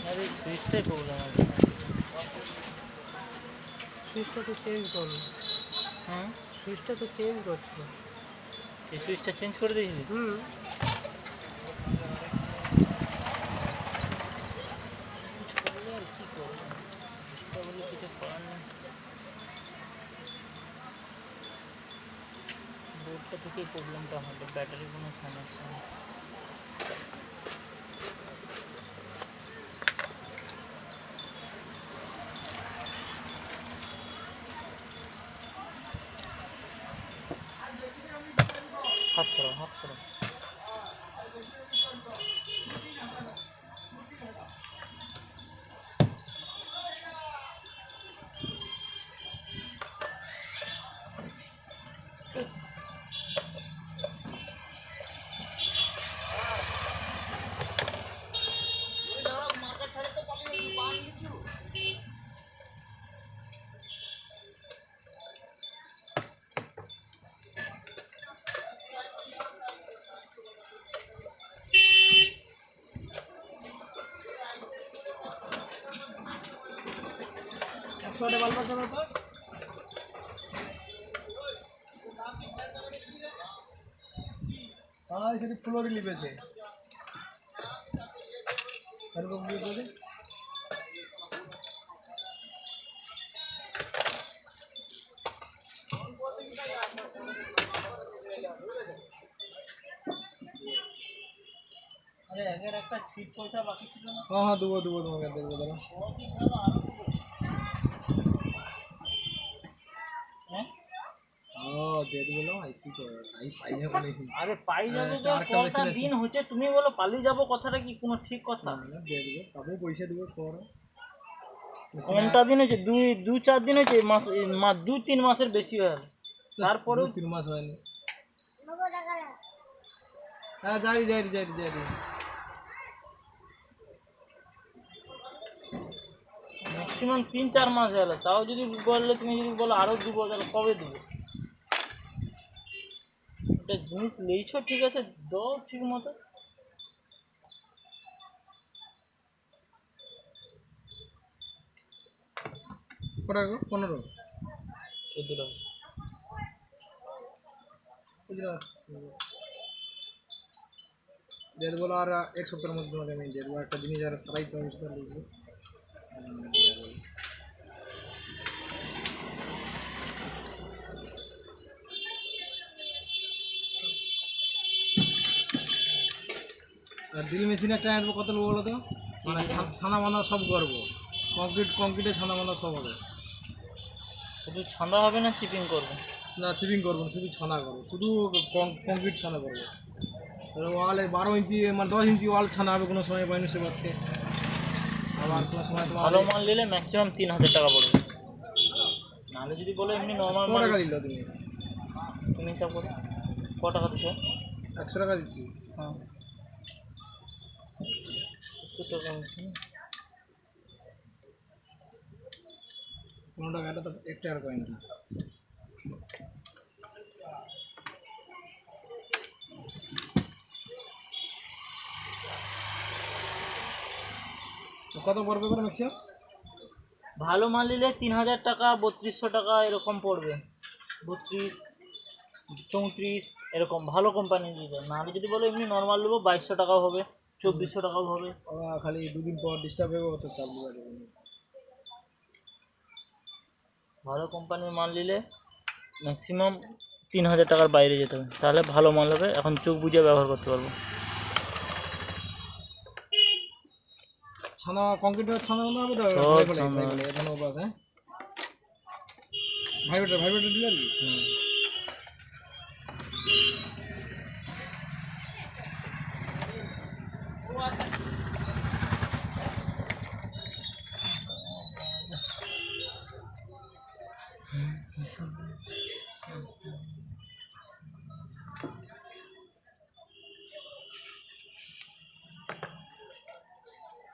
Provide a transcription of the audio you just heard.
আরে সুইচটাই প্রবলেম আছে। সুইচটা তো চেঞ্জ করো। হ্যাঁ, সুইচটা তো চেঞ্জ করছো। এই সুইচটা চেঞ্জ করে দিয়েছিলি? চেঞ্জ করলে আর কি করবো, চেষ্টা করলে কিছু করার নেই। বোর্ডটা থেকেই প্রবলেমটা হলো, ব্যাটারি কোনো সমস্যা নেই। হাত সরাও, হাত সরাও। সেটি ফ্লোরে লিপেছে এরকম দিয়ে বলে আরে আগের একটা ছিট পয়সা বাকি ছিল না? হ্যাঁ দেবো তোমাকে দেবো দাঁড়া। হ্যাঁ, দিয়ে দেবো না আইসি তো পাই যাবো নাকি। আরে পাই যাবো তো, আরেকটা কটা মেশিন আছে। দিন হচ্ছে তুমি বলো পালিয়ে যাবো, কথাটা কি কোনো ঠিক কথা? দিয়ে দেবো তবে পয়সা দেবো পর। কোনটা দিন হয়েছে? দুই চার দিন হয়েছে, মাস 2-3 মাসের বেশি হয়ে গেল, তারপরেও 3 মাস হয়নি। হ্যাঁ যাই ম্যাক্সিমাম 3-4 মাস হয়ে গেল। তাও যদি বললে, তুমি যদি বলো আরও দেবো, তাহলে কবে দেবো? একটা জিনিস লেইছো ঠিক আছে, দাও ঠিক মতো। কটা 15 14 দিয়ে দেবো। আর 1 সপ্তাহের মধ্যে তোমাকে আমি দিয়ে দেবো। একটা জিনিস আর সারাই তো আমি সেটা লিখবো। আর ড্রিল মেশিন একটা আনবো, কত নেবো বলো তো? মানে ছানা মানা সব করবো, কংক্রিটে ছানা মানা সব হবে। শুধু ছন্দা হবে না, চিপিং করবো? না চিপিং করবো না, শুধু ছানা করবো, শুধু কংক্রিট ছানা করবো। ওয়ালে 12 ইঞ্চি মানে 10 ইঞ্চি ওয়াল ছানা হবে কোনো সময় পাইনি সে বাসকে। আবার কোনো সময় তোমার ভালো মাল নিলে ম্যাক্সিমাম 3000 টাকা পড়বে। নাহলে যদি বলো এমনি নর্মাল কত মাল, টাকা দিল তুমি? তুমি হিসাব করো ক টাকা দিচ্ছ। 100 টাকা দিচ্ছি। হ্যাঁ, 70 টাকা হচ্ছে না? 15 টাকা, এটা তো 1 টাকার কয়েন। কত পড়বে করে ম্যাক্সিমাম? ভালো মাল নিলে 3000 টাকা, 3200 টাকা এরকম পড়বে। 32, 34 এরকম ভালো কোম্পানি নিলে। নাহলে যদি বলো এমনি নর্মাল নেবো 2200 টাকাও হবে, 2400 টাকাও হবে। খালি 2 দিন পর ডিস্টার্ব হবে তো চাপ দেওয়া যাবে না। ভালো কোম্পানির মাল নিলে ম্যাক্সিমাম 3000 টাকার বাইরে যেতে হবে, তাহলে ভালো মাল হবে। এখন চোখ বুঝে ব্যবহার করতে পারবো। ছানা কংক্রিটের ছানা মনে হবে তো? সব ছানা। এখনো বাস। হ্যাঁ ভাইব্রেটার দিলে আর কি।